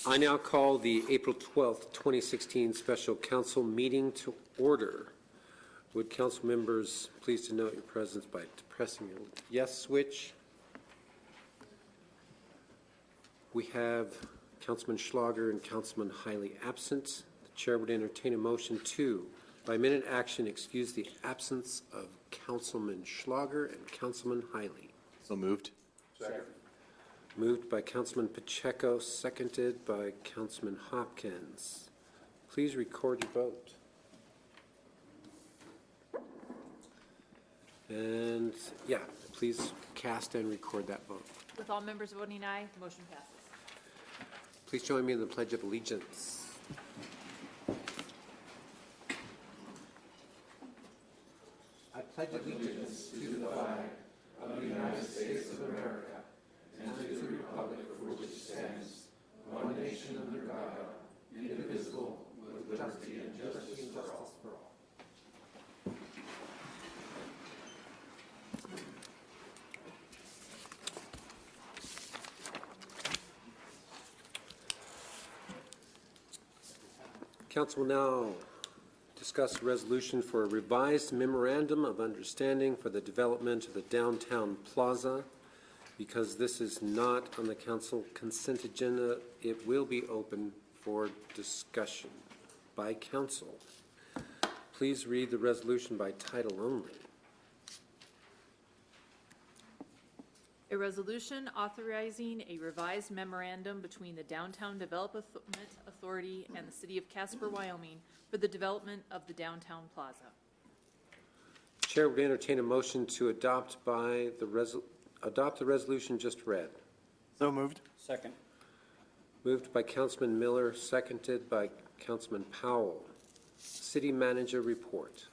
I now call the April 12th, 2016 special council meeting to order. Would council members please denote your presence by pressing your yes switch? We have Councilman Schlager and Councilman Hiley absent. The chair would entertain a motion to, by minute action, excuse the absence of Councilman Schlager and Councilman Hiley. So moved. Second. Moved by Councilman Pacheco, seconded by Councilman Hopkins. Please record your vote. And yeah, please cast and record that vote. With all members voting aye, the motion passes. Please join me in the Pledge of Allegiance. I pledge allegiance to the flag of the United States of America and to the republic for which it stands, one nation under God, indivisible, with liberty and justice for all. Council will now discuss a resolution for a revised memorandum of understanding for the development of the downtown plaza. Because this is not on the council consent agenda, it will be open for discussion by council. Please read the resolution by title only. A resolution authorizing a revised memorandum between the Downtown Development Authority and the City of Casper, Wyoming for the development of the downtown plaza. Chair would entertain a motion to adopt the resolution just read. So moved. Second. Moved by Councilman Miller, seconded by Councilman Powell. City Manager report.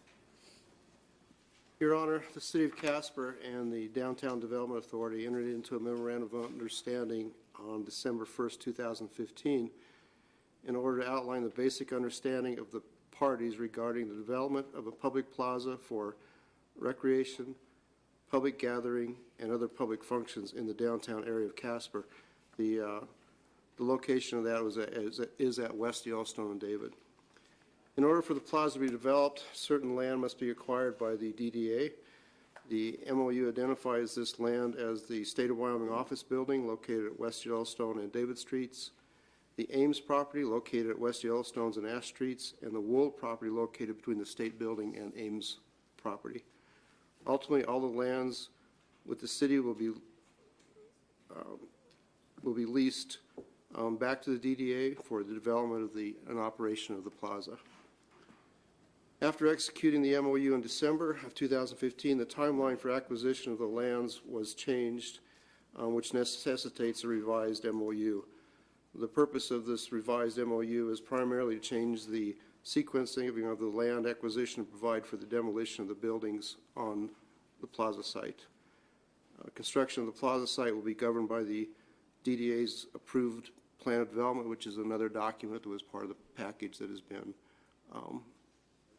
Your Honor, the City of Casper and the Downtown Development Authority entered into a memorandum of understanding on December 1st, 2015 in order to outline the basic understanding of the parties regarding the development of a public plaza for recreation, public gathering, and other public functions in the downtown area of Casper. The location of that is at West Yellowstone and David. In order for the plaza to be developed, certain land must be acquired by the DDA. The MOU identifies this land as the State of Wyoming Office Building located at West Yellowstone and David Streets, the Ames property located at West Yellowstone's and Ash Streets, and the Wold property located between the State Building and Ames property. Ultimately, all the lands with the city will be leased back to the DDA for the development of and operation of the plaza. After executing the MOU in December of 2015, the timeline for acquisition of the lands was changed, which necessitates a revised MOU. The purpose of this revised MOU is primarily to change the sequencing of the land acquisition and provide for the demolition of the buildings on the plaza site. Construction of the plaza site will be governed by the DDA's approved plan of development, which is another document that was part of the package that has been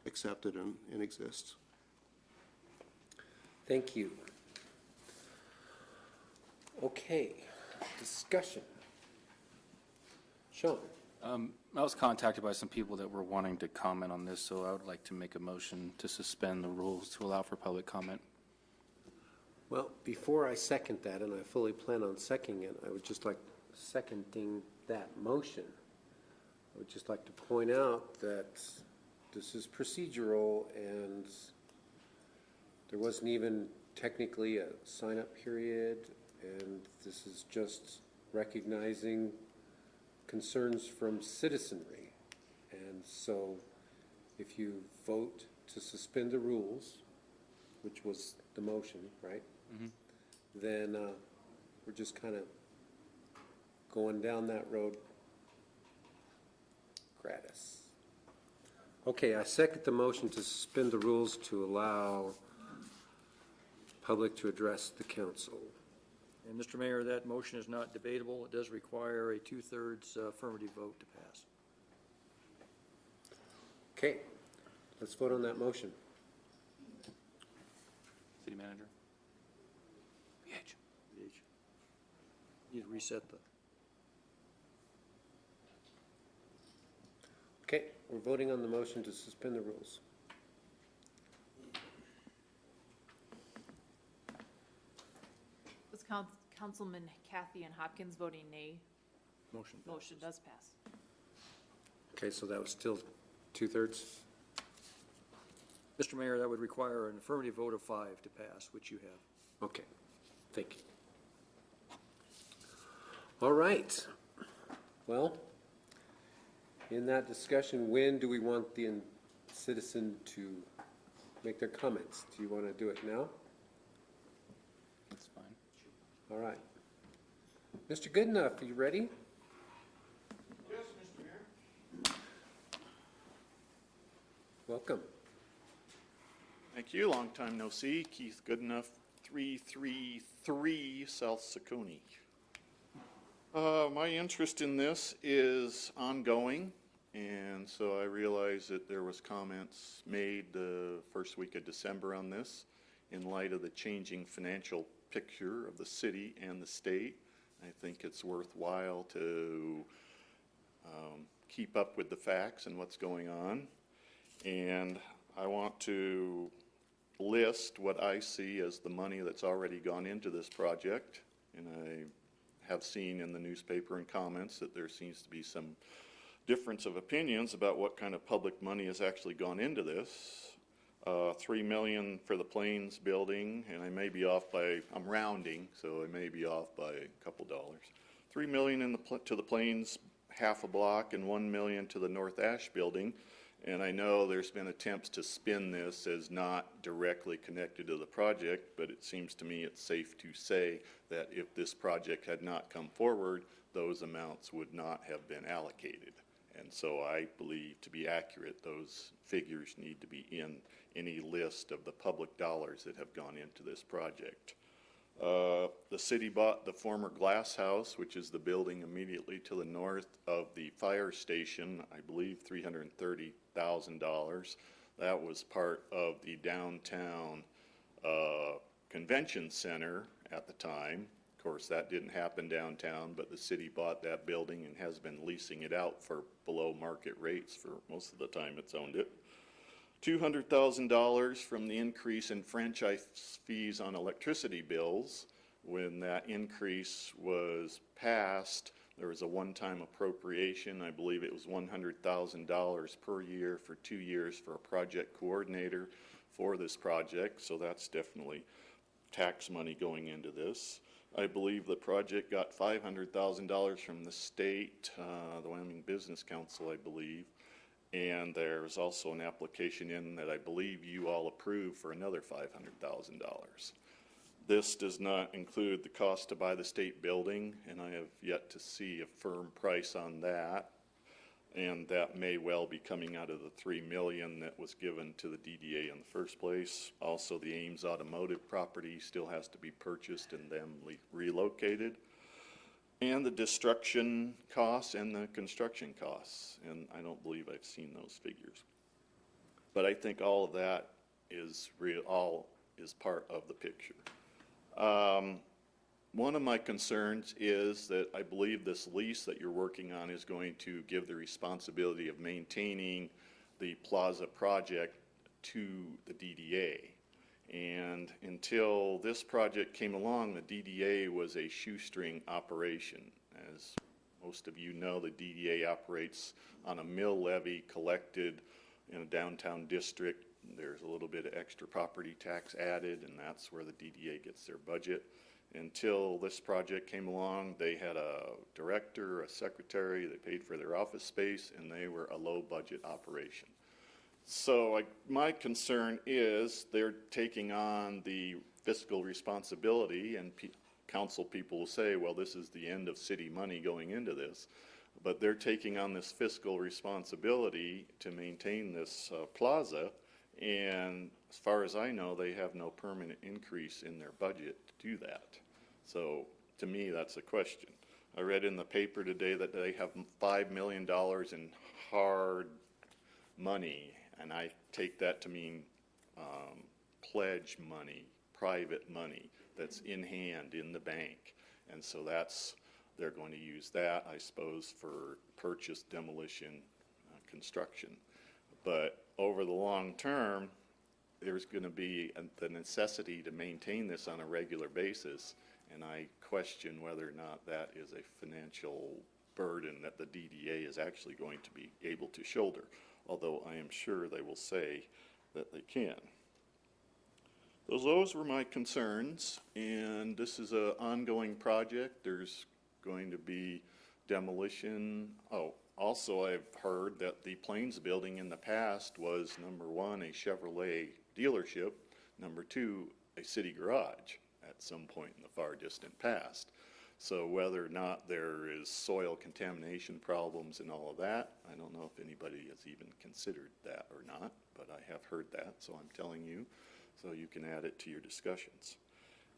accepted and exists. Thank you. Okay, discussion. Sean. I was contacted by some people that were wanting to comment on this, so I would like to make a motion to suspend the rules to allow for public comment. Well, before I second that, and I fully plan on seconding it, I would just like seconding that motion. I would just like to point out that this is procedural and there wasn't even technically a sign-up period, and this is just recognizing concerns from citizenry. And so if you vote to suspend the rules, which was the motion, right? Mm-hmm. Then we're just kind of going down that road gratis. Okay, I second the motion to suspend the rules to allow public to address the council. And Mr. Mayor, that motion is not debatable. It does require a 2/3 affirmative vote to pass. Okay, let's vote on that motion. City Manager? Need to reset the. Okay, we're voting on the motion to suspend the rules. Was Councilman Kathy and Hopkins voting nay? Motion passes. Motion does pass. Okay, so that was still 2/3? Mr. Mayor, that would require an affirmative vote of 5 to pass, which you have. Okay, thank you. All right. Well, in that discussion, when do we want the citizen to make their comments? Do you want to do it now? That's fine. All right. Mr. Goodenough, are you ready? Yes, Mr. Mayor. Welcome. Thank you. Long time no see. Keith Goodenough, 333 South Seconi. My interest in this is ongoing, and so I realize that there was comments made the first week of December on this in light of the changing financial picture of the city and the state. I think it's worthwhile to keep up with the facts and what's going on. And I want to list what I see as the money that's already gone into this project. And I have seen in the newspaper and comments that there seems to be some difference of opinions about what kind of public money has actually gone into this. $3 million for the Plains building, and I may be off by, I'm rounding, so I may be off by a couple dollars. $3 million to the Plains half a block and $1 million to the North Ash building. And I know there's been attempts to spin this as not directly connected to the project, but it seems to me it's safe to say that if this project had not come forward, those amounts would not have been allocated. And so I believe, to be accurate, those figures need to be in any list of the public dollars that have gone into this project. The city bought the former glass house, which is the building immediately to the north of the fire station, I believe $330,000. That was part of the downtown convention center at the time. Of course, that didn't happen downtown, but the city bought that building and has been leasing it out for below market rates for most of the time it's owned it. $200,000 from the increase in franchise fees on electricity bills. When that increase was passed, there was a one-time appropriation. I believe it was $100,000 per year for 2 years for a project coordinator for this project. So that's definitely tax money going into this. I believe the project got $500,000 from the state, the Wyoming Business Council, I believe. And there's also an application in that I believe you all approved for another $500,000. This does not include the cost to buy the state building, and I have yet to see a firm price on that. And that may well be coming out of the $3 million that was given to the DDA in the first place. Also, the Ames Automotive property still has to be purchased and then relocated. And the destruction costs and the construction costs. And I don't believe I've seen those figures. But I think all of that is real, all is part of the picture. One of my concerns is that I believe this lease that you're working on is going to give the responsibility of maintaining the plaza project to the DDA. And until this project came along, the DDA was a shoestring operation. As most of you know, the DDA operates on a mill levy collected in a downtown district. There's a little bit of extra property tax added, and that's where the DDA gets their budget. Until this project came along, they had a director, a secretary, they paid for their office space, and they were a low-budget operation. So my concern is they're taking on the fiscal responsibility, and council people will say, well, this is the end of city money going into this. But they're taking on this fiscal responsibility to maintain this plaza, and as far as I know, they have no permanent increase in their budget to do that. So to me, that's a question. I read in the paper today that they have $5 million in hard money, and I take that to mean pledge money, private money that's in hand in the bank. And so they're going to use that, I suppose, for purchase, demolition, construction. But over the long term, there's going to be the necessity to maintain this on a regular basis, and I question whether or not that is a financial burden that the DDA is actually going to be able to shoulder, although I am sure they will say that they can. Those were my concerns, and this is an ongoing project. There's going to be demolition. Oh, also I've heard that the Plains building in the past was, number one, a Chevrolet dealership, number two, a city garage at some point in the far distant past. So whether or not there is soil contamination problems and all of that, I don't know if anybody has even considered that or not, but I have heard that, so I'm telling you, so you can add it to your discussions.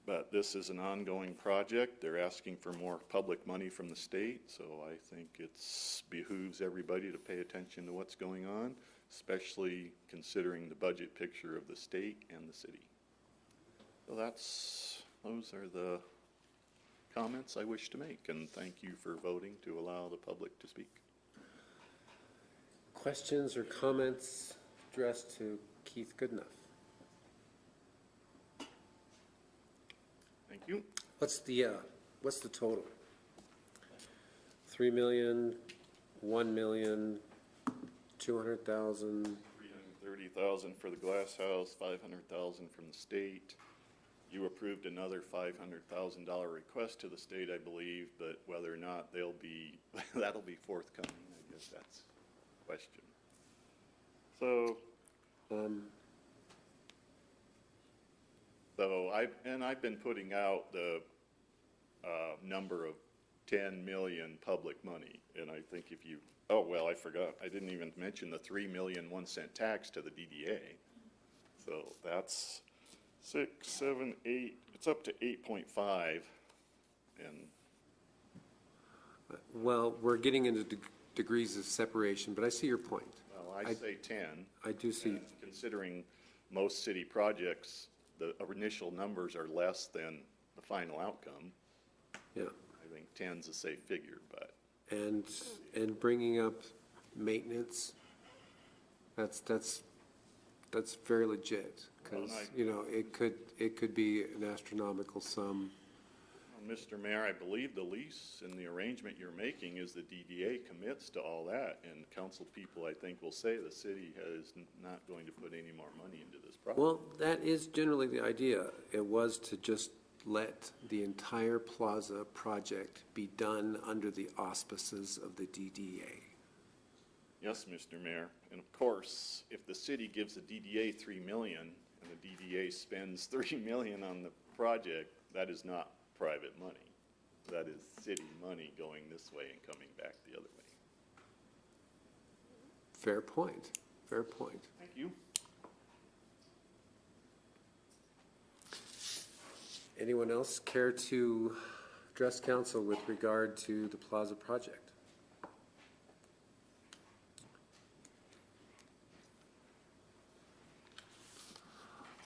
But this is an ongoing project. They're asking for more public money from the state, so I think it behooves everybody to pay attention to what's going on, especially considering the budget picture of the state and the city. So those are the comments I wish to make, and thank you for voting to allow the public to speak. Questions or comments addressed to Keith Goodenough? Thank you. What's the total? 3 million, 1 million, 200,000? 330,000 for the glass house, 500,000 from the state. You approved another $500,000 request to the state, I believe, but whether or not that'll be forthcoming, I guess that's the question. So, I've been putting out the number of 10 million public money, and I think if you, oh well, I forgot, I didn't even mention the 3 million 1 cent tax to the DDA. So that's 6, 7, 8. It's up to 8.5, and Well, we're getting into degrees of separation, but I see your point. well, I say 10. I do see. And considering most city projects, the initial numbers are less than the final outcome. Yeah. I think 10's a safe figure, but And bringing up maintenance, that's very legit, because, you know, it could be an astronomical sum. well, Mr. Mayor, I believe the lease and the arrangement you're making is the DDA commits to all that, and council people, I think, will say the city is not going to put any more money into this project. Well, that is generally the idea. It was to just let the entire plaza project be done under the auspices of the DDA. Yes, Mr. Mayor, and of course, if the city gives the DDA 3 million and the DDA spends 3 million on the project, that is not private money. That is city money going this way and coming back the other way. Fair point. Fair point. Thank you. Anyone else care to address council with regard to the plaza project?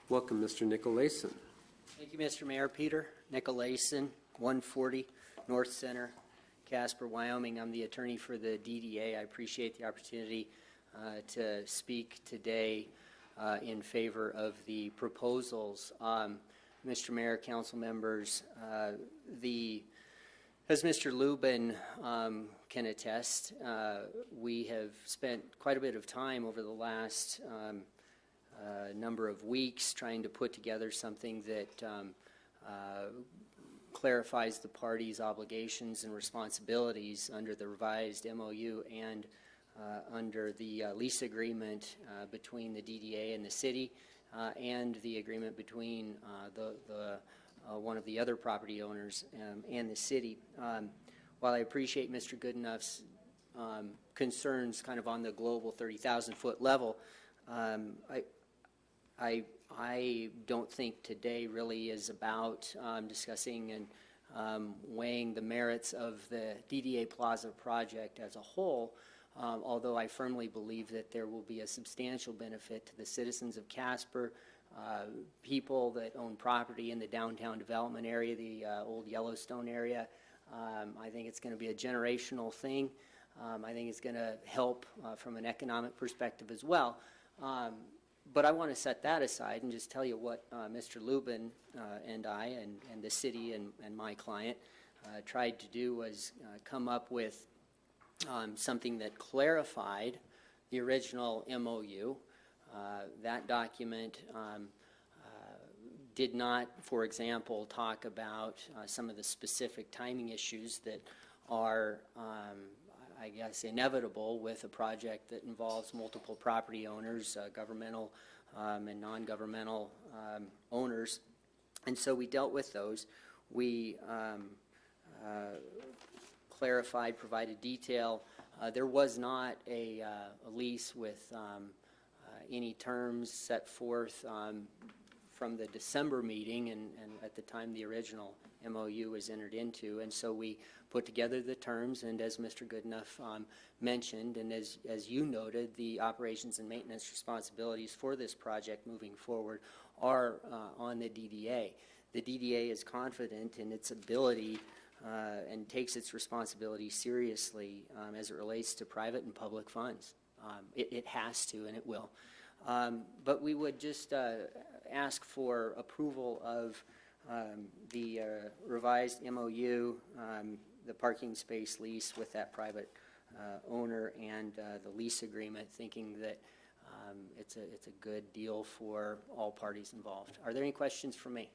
Welcome, Mr. Nicolason. Thank you, Mr. Mayor. Peter Nicolason, 140 North Center, Casper, Wyoming. I'm the attorney for the DDA. I appreciate the opportunity to speak today in favor of the proposals. Mr. Mayor, council members, as Mr. Lubin can attest, we have spent quite a bit of time over the last number of weeks trying to put together something that clarifies the parties' obligations and responsibilities under the revised MOU and under the lease agreement between the DDA and the city and the agreement between one of the other property owners and the city. While I appreciate Mr. Goodenough's concerns kind of on the global 30,000-foot level, I don't think today really is about discussing and weighing the merits of the DDA Plaza project as a whole, although I firmly believe that there will be a substantial benefit to the citizens of Casper, people that own property in the downtown development area, the old Yellowstone area. I think it's going to be a generational thing. I think it's going to help from an economic perspective as well. But I want to set that aside and just tell you what Mr. Lubin and I and the city and my client tried to do was come up with something that clarified the original MOU. That document did not, for example, talk about some of the specific timing issues that are, I guess, inevitable with a project that involves multiple property owners, governmental and non-governmental owners. And so we dealt with those. We clarified, provided detail. There was not a lease with any terms set forth from the December meeting and at the time the original MOU was entered into. And so we put together the terms, and as Mr. Goodenough mentioned, and as you noted, the operations and maintenance responsibilities for this project moving forward are on the DDA. The DDA is confident in its ability and takes its responsibility seriously as it relates to private and public funds. It has to, and it will. But we would just ask for approval of the revised MOU, the parking space lease with that private owner, and the lease agreement, thinking that it's a good deal for all parties involved. Are there any questions for me?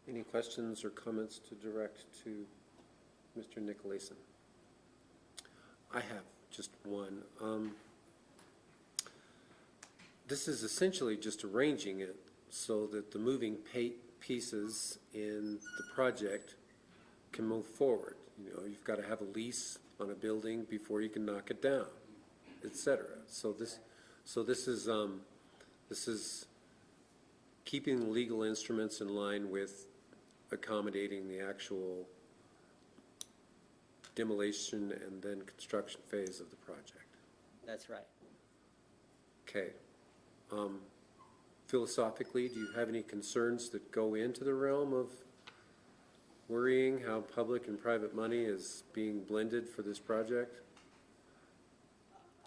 Any questions or comments to direct to Mr. Nicolason? I have just one. This is essentially just arranging it so that the moving pieces in the project can move forward. You know, you've got to have a lease on a building before you can knock it down, etc. So this is keeping the legal instruments in line with accommodating the actual demolition and then construction phase of the project. That's right. Okay. Philosophically, do you have any concerns that go into the realm of worrying how public and private money is being blended for this project?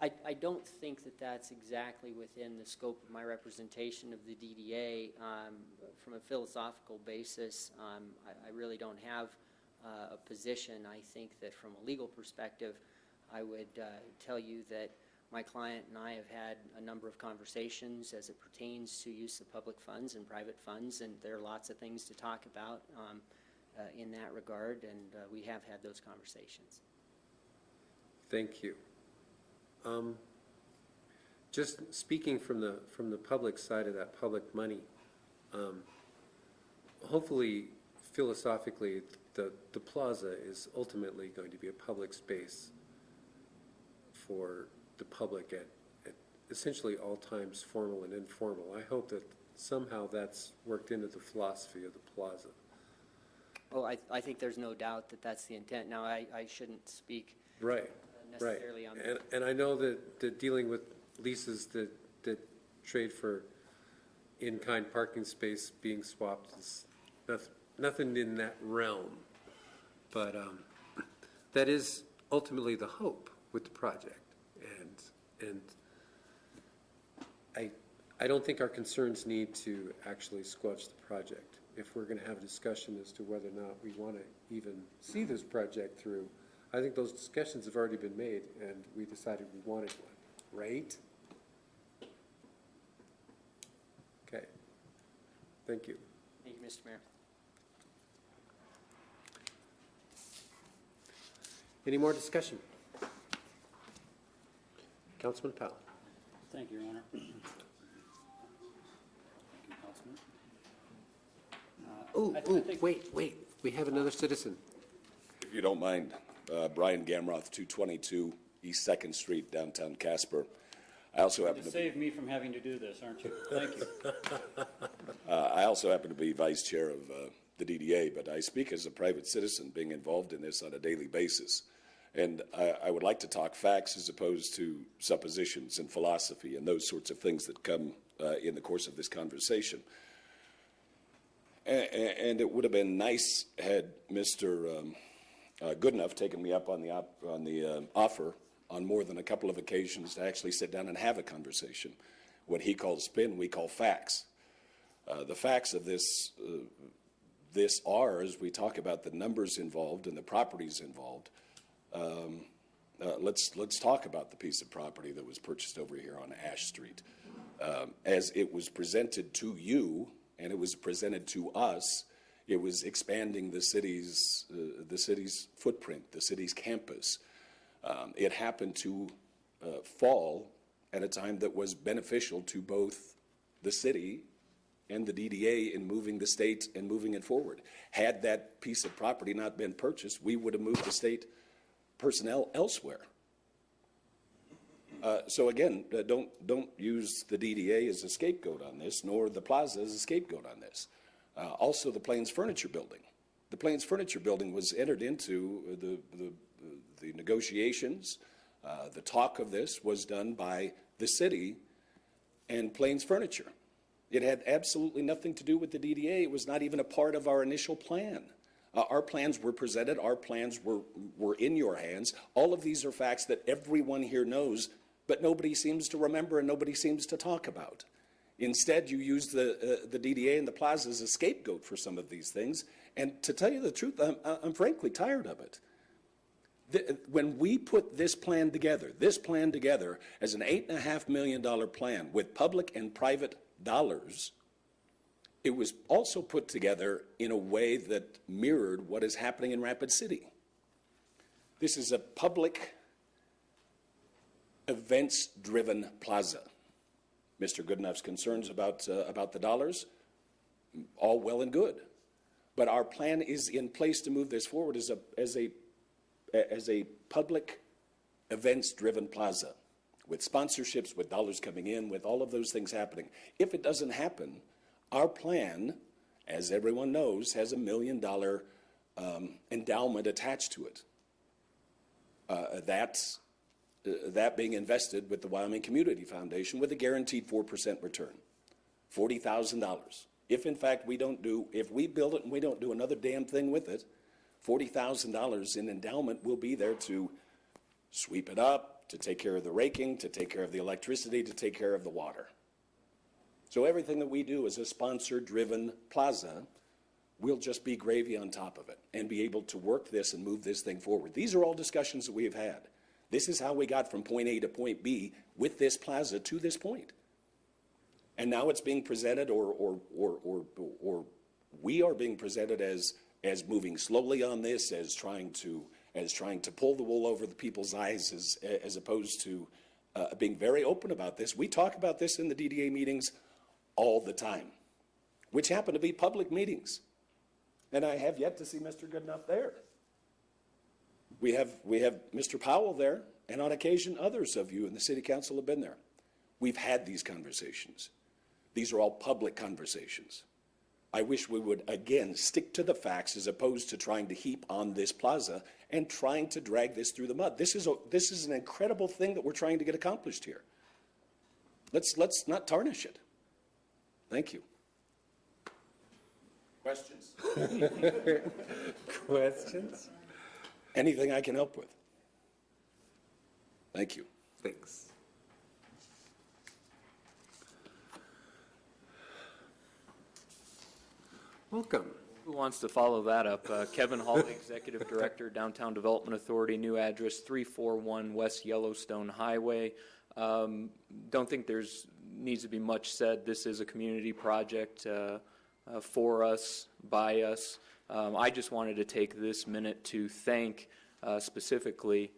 I don't think that that's exactly within the scope of my representation of the DDA. From a philosophical basis, I really don't have a position. I think that from a legal perspective, I would tell you that my client and I have had a number of conversations as it pertains to use of public funds and private funds, and there are lots of things to talk about in that regard, and we have had those conversations. Thank you. Just speaking from the public side of that public money, hopefully, philosophically, the plaza is ultimately going to be a public space for the public at essentially all times, formal and informal. I hope that somehow that's worked into the philosophy of the plaza. Well, I think there's no doubt that that's the intent. Now, I shouldn't speak Right. necessarily on And I know that dealing with leases that trade for in-kind parking space being swapped is nothing in that realm. But that is ultimately the hope with the project. And I don't think our concerns need to actually squelch the project. If we're going to have a discussion as to whether or not we want to even see this project through, I think those discussions have already been made, and we decided we wanted one, right? Okay. Thank you. Thank you, Mr. Mayor. Any more discussion? Councilman Powell. Thank you, Your Honor. Thank you, Councilman. Wait. We have another citizen. If you don't mind, Brian Gamroth, 222 East 2nd Street, downtown Casper. I also happen to save me from having to do this, aren't you? Thank you. I also happen to be vice chair of the DDA, but I speak as a private citizen being involved in this on a daily basis. And I would like to talk facts as opposed to suppositions and philosophy and those sorts of things that come in the course of this conversation. And it would have been nice had Mr. Goodenough taken me up on the offer on more than a couple of occasions to actually sit down and have a conversation. What he calls spin, we call facts. The facts of this are, as we talk about the numbers involved and the properties involved, let's talk about the piece of property that was purchased over here on Ash Street. As it was presented to you and it was presented to us, it was expanding the city's footprint, the city's campus. It happened to fall at a time that was beneficial to both the city and the DDA in moving the state and moving it forward. Had that piece of property not been purchased, we would have moved the state personnel elsewhere. So again, don't use the DDA as a scapegoat on this, nor the plaza as a scapegoat on this. Also, the Plains Furniture Building. The Plains Furniture Building was entered into the negotiations. The talk of this was done by the city and Plains Furniture. It had absolutely nothing to do with the DDA. It was not even a part of our initial plan. Our plans were presented. Our plans were in your hands. All of these are facts that everyone here knows, but nobody seems to remember and nobody seems to talk about. Instead, you use the DDA and the plaza as a scapegoat for some of these things. And to tell you the truth, I'm frankly tired of it. When we put this plan together as an $8.5 million plan with public and private dollars, it was also put together in a way that mirrored what is happening in Rapid City. This is a public events-driven plaza. Mr. Goodenough's concerns about the dollars, all well and good. But our plan is in place to move this forward as a public events-driven plaza with sponsorships, with dollars coming in, with all of those things happening. If it doesn't happen, our plan, as everyone knows, has $1 million endowment attached to it. That being invested with the Wyoming Community Foundation with a guaranteed 4% return, $40,000. If in fact if we build it and we don't do another damn thing with it, $40,000 in endowment will be there to sweep it up, to take care of the raking, to take care of the electricity, to take care of the water. So everything that we do as a sponsor-driven plaza will just be gravy on top of it and be able to work this and move this thing forward. These are all discussions that we have had. This is how we got from point A to point B with this plaza to this point. And now it's being presented, or we are being presented as moving slowly on this, as trying to pull the wool over the people's eyes, as opposed to being very open about this. We talk about this in the DDA meetings all the time, which happen to be public meetings. And I have yet to see Mr. Goodenough there. We have Mr. Powell there, and on occasion others of you in the City Council have been there. We've had these conversations. These are all public conversations. I wish we would, again, stick to the facts as opposed to trying to heap on this plaza and trying to drag this through the mud. This is an incredible thing that we're trying to get accomplished here. Let's not tarnish it. Thank you. Questions? Questions? Anything I can help with? Thank you. Thanks. Welcome. Who wants to follow that up? Kevin Hall, Executive Director, Downtown Development Authority, new address 341 West Yellowstone Highway. Don't think there's needs to be much said. This is a community project for us, by us. I just wanted to take this minute to thank specifically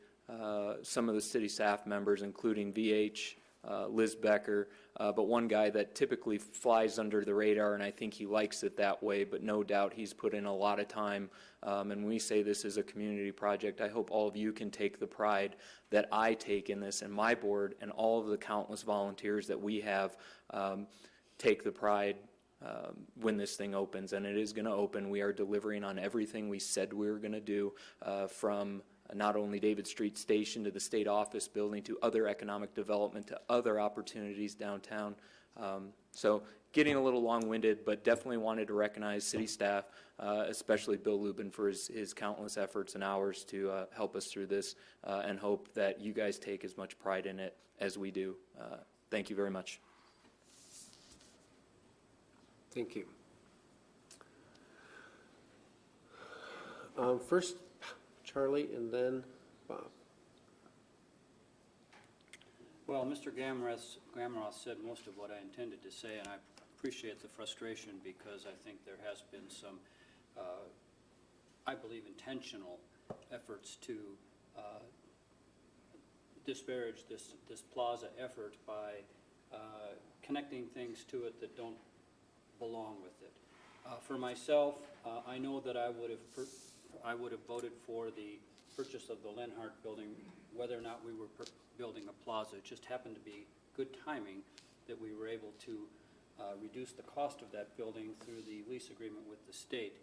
some of the city staff members, including VH, Liz Becker, but one guy that typically flies under the radar, and I think he likes it that way, but no doubt he's put in a lot of time. And when we say this is a community project, I hope all of you can take the pride that I take in this, and my board and all of the countless volunteers that we have take the pride when this thing opens, and it is going to open. We are delivering on everything we said we were going to do, from not only David Street Station to the state office building to other economic development to other opportunities downtown. So getting a little long-winded, but definitely wanted to recognize city staff, especially Bill Lubin, for his countless efforts and hours to help us through this, and hope that you guys take as much pride in it as we do. Thank you very much. Thank you. First, Charlie, and then Bob. Well, Mr. Gamroth said most of what I intended to say, and I appreciate the frustration because I think there has been some, I believe, intentional efforts to disparage this plaza effort by connecting things to it that don't belong with it. For myself, I know that I would have voted for the purchase of the Lenhart building, whether or not we were building a plaza. It just happened to be good timing that we were able to reduce the cost of that building through the lease agreement with the state,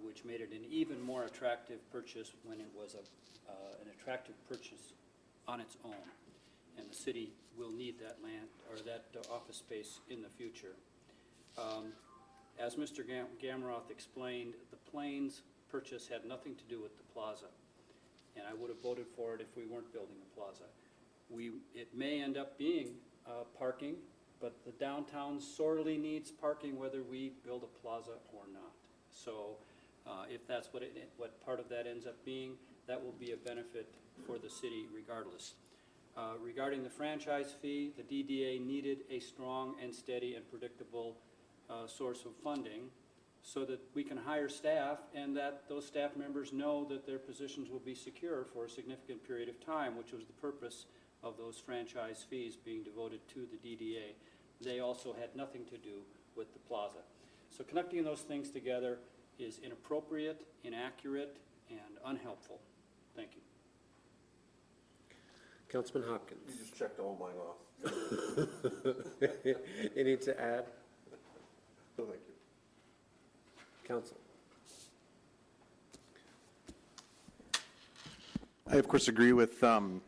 which made it an even more attractive purchase when it was an attractive purchase on its own. And the city will need that land or that office space in the future. As Mr. Gamroth explained, the Plains purchase had nothing to do with the plaza, and I would have voted for it if we weren't building a plaza. It may end up being parking, but the downtown sorely needs parking whether we build a plaza or not. So if that's what part of that ends up being, that will be a benefit for the city regardless. Regarding the franchise fee, the DDA needed a strong and steady and predictable source of funding so that we can hire staff and that those staff members know that their positions will be secure for a significant period of time, which was the purpose of those franchise fees being devoted to the DDA. They also had nothing to do with the plaza. So connecting those things together is inappropriate, inaccurate, and unhelpful. Thank you. Councilman Hopkins. You just checked all mine off. Any to add? No, thank you. Council. I, of course, agree with what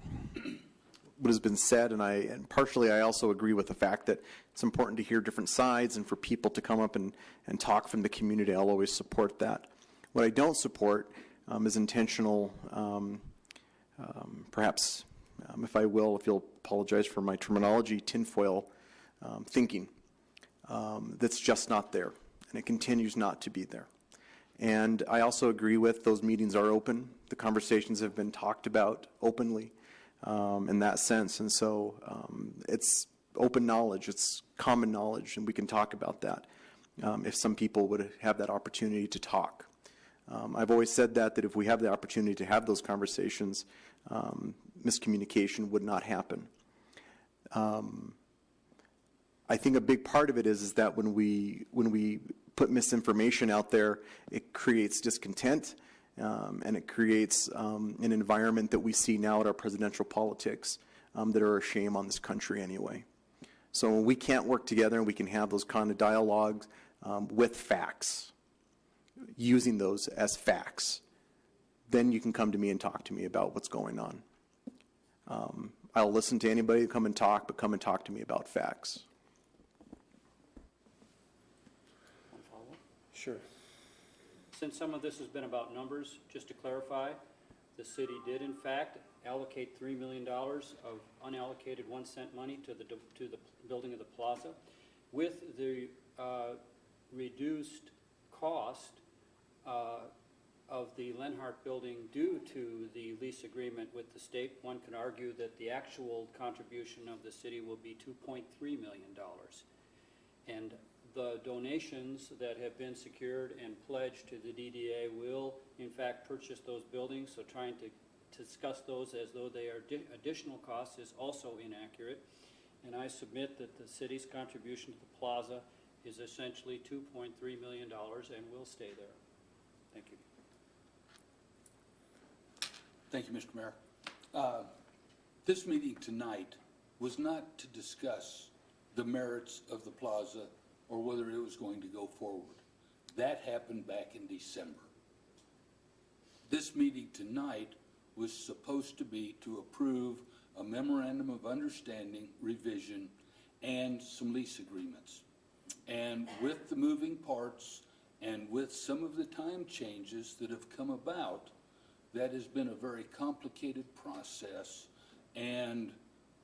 has been said, and partially I also agree with the fact that it's important to hear different sides and for people to come up and talk from the community. I'll always support that. What I don't support is intentional, perhaps, if you'll apologize for my terminology, tinfoil thinking that's just not there, and it continues not to be there. And I also agree with those meetings are open. The conversations have been talked about openly in that sense. And so it's open knowledge, it's common knowledge, and we can talk about that if some people would have that opportunity to talk. I've always said that if we have the opportunity to have those conversations, miscommunication would not happen. I think a big part of it is that when we put misinformation out there, it creates discontent, and it creates an environment that we see now at our presidential politics that are a shame on this country anyway. So when we can't work together and we can have those kind of dialogues with facts, using those as facts, then you can come to me and talk to me about what's going on. I'll listen to anybody who come and talk, but come and talk to me about facts. Sure. Since some of this has been about numbers, just to clarify, the city did in fact allocate $3 million of unallocated 1-cent money to the building of the plaza. With the reduced cost of the Lenhart building due to the lease agreement with the state, one can argue that the actual contribution of the city will be $2.3 million. And the donations that have been secured and pledged to the DDA will, in fact, purchase those buildings. So trying to discuss those as though they are additional costs is also inaccurate. And I submit that the city's contribution to the plaza is essentially $2.3 million and will stay there. Thank you. Thank you, Mr. Mayor. This meeting tonight was not to discuss the merits of the plaza or whether it was going to go forward. That happened back in December. This meeting tonight was supposed to be to approve a memorandum of understanding revision and some lease agreements. And with the moving parts and with some of the time changes that have come about, that has been a very complicated process. And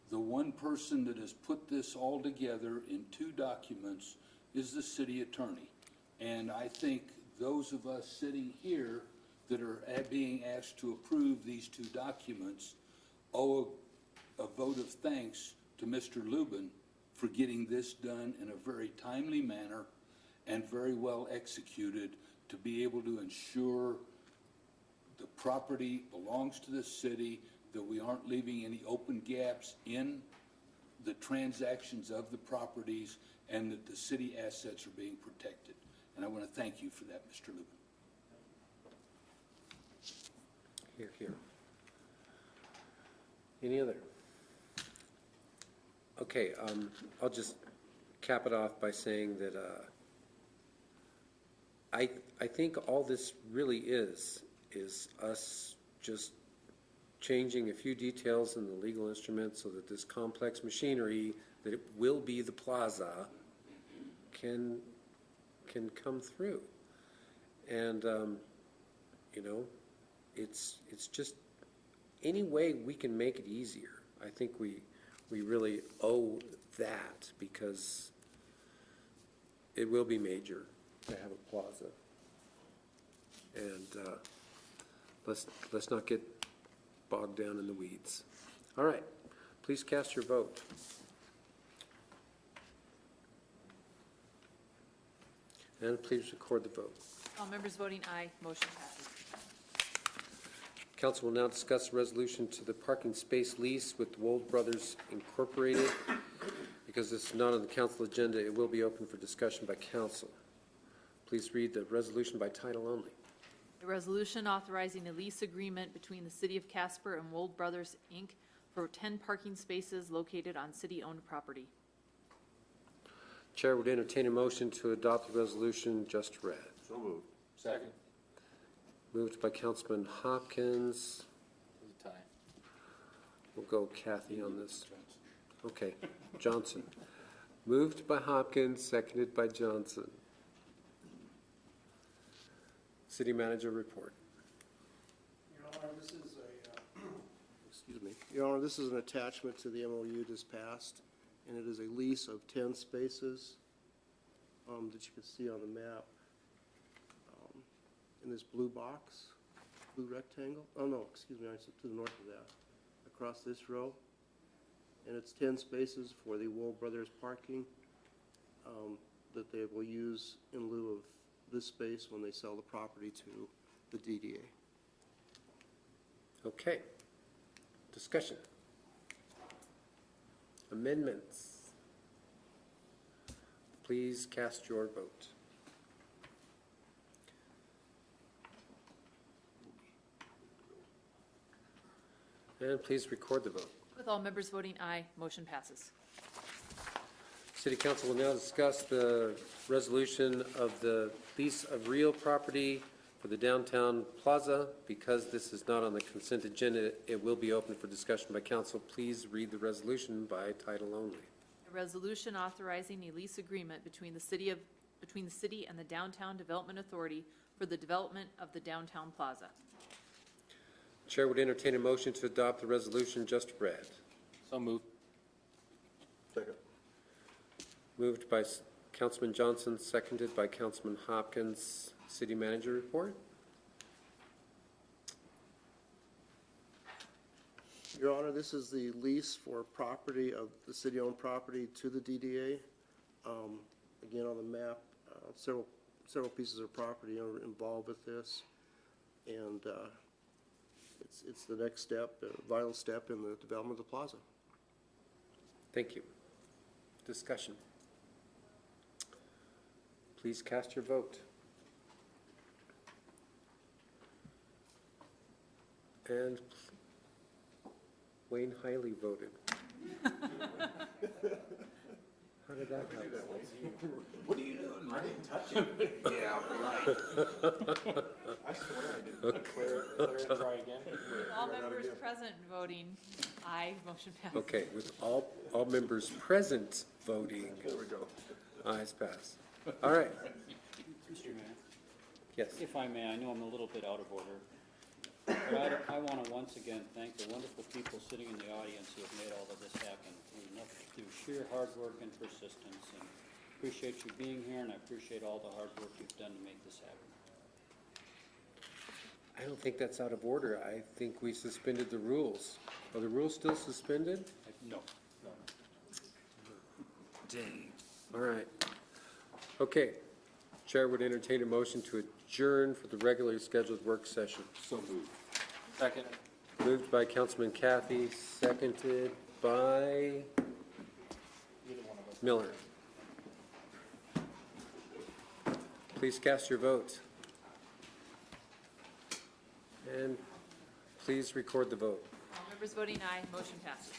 the one person that has put this all together in 2 documents is the city attorney. And I think those of us sitting here that are being asked to approve these 2 documents owe a vote of thanks to Mr. Lubin for getting this done in a very timely manner and very well executed to be able to ensure the property belongs to the city, that we aren't leaving any open gaps in the transactions of the properties, and that the city assets are being protected. And I want to thank you for that, Mr. Lubin. Here, here. Any other? Okay, I'll just cap it off by saying that I think all this really is us just changing a few details in the legal instrument so that this complex machinery that it will be the plaza can come through. And you know, it's just any way we can make it easier. I think we really owe that, because it will be major to have a plaza. And let's not get bogged down in the weeds. All right, please cast your vote. And please record the vote. All members voting aye, motion passes. Council will now discuss a resolution to the parking space lease with Wold Brothers Incorporated. Because this is not on the council agenda, it will be open for discussion by council. Please read the resolution by title only. A resolution authorizing a lease agreement between the City of Casper and Wold Brothers, Inc. for 10 parking spaces located on city-owned property. Chair would entertain a motion to adopt the resolution just read. So moved. Second. Moved by Councilman Hopkins. Tie. We'll go Kathy on this. Okay, Johnson. Moved by Hopkins, seconded by Johnson. City Manager report. Your Honor, this is excuse me. Your Honor, this is an attachment to the MOU just passed, and it is a lease of 10 spaces that you can see on the map in this blue box, blue rectangle. Oh, no, excuse me, I said to the north of that, across this row. And it's 10 spaces for the Wold Brothers parking that they will use in lieu of this space when they sell the property to the DDA. Okay. Discussion. Amendments. Please cast your vote. And please record the vote. With all members voting aye, motion passes. City Council will now discuss the resolution of the lease of real property for the downtown plaza. Because this is not on the consent agenda, it will be open for discussion by council. Please read the resolution by title only. A resolution authorizing a lease agreement between the city and the Downtown Development Authority for the development of the downtown plaza. Chair would entertain a motion to adopt the resolution just read. So moved. Second. Moved by Councilman Johnson, seconded by Councilman Hopkins. City Manager report. Your Honor, this is the lease for property of the city-owned property to the DDA. Again, on the map, several pieces of property are involved with this, and it's the next step, a vital step in the development of the plaza. Thank you. Discussion. Please cast your vote. And Wayne Hiley voted. How did that happen? What are you doing? I didn't touch it. Yeah, right. I swear I didn't. Clear it, try again. All members present voting aye, motion passes. Okay, with all members present voting. There we go. Ayes pass. All right, Mr. Mayor, yes. if I may, I know I'm a little bit out of order, but I want to once again thank the wonderful people sitting in the audience who have made all of this happen through sheer hard work and persistence. And appreciate you being here, and I appreciate all the hard work you've done to make this happen. I don't think that's out of order. I think we suspended the rules. Are the rules still suspended? No. Dang. All right. Okay. Chair would entertain a motion to adjourn for the regularly scheduled work session. So moved. Second. Moved by Councilman Kathy, seconded by Miller. Please cast your vote. And please record the vote. All members voting aye, motion passes.